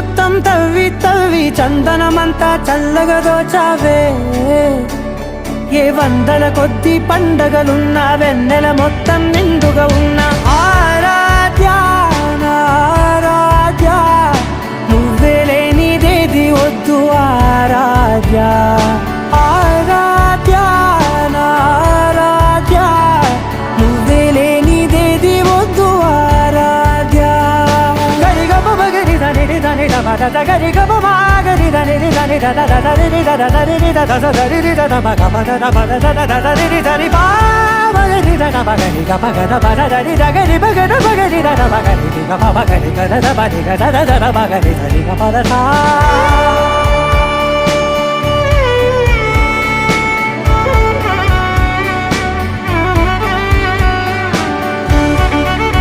మొత్తం తవ్వి తవ్వి చందనమంతా చల్లగా దోచావే ఏ వందల కొద్ది పండగలున్న వెన్నెల మొత్తం నిండుగా ఉన్న ఆరాధ్య నా ఆరాధ్య నువ్వే లేనిదేది వద్దు ఆరాధ్య ఆరాధ్య నా ఆరాధ్య నువ్వే లేనిదేది వద్దు ఆరాధ్య గరిగ బగరి దని దని దమద గరిగ బగరి దని దని దద దరి దద దరి దద దరి దద బగ బద బద దద దరి దరి బా బగరి దద బగరి గ బగ బద దరి దగరి బగర బగరి దద బగరి గ బగరి గ దద బగరి గ దద దద బగరి దరి గ బద సా